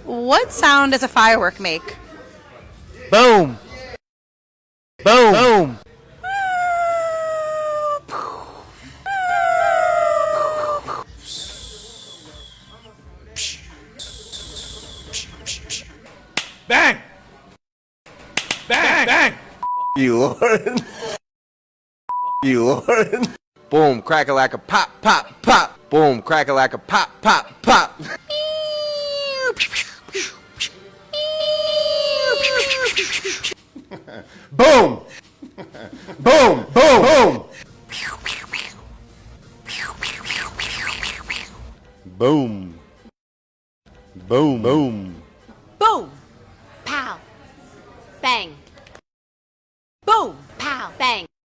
What sound does a firework make? Boom. Boom. Boom. Bang. Bang. Bang. You Lauren. You Lauren. Boom, crack-a-lack-a, pop, pop, pop. Boom, crack-a-lack-a, pop, pop, pop. Boom. Boom. Boom. Boom. Boom. Boom. Boom. Boom!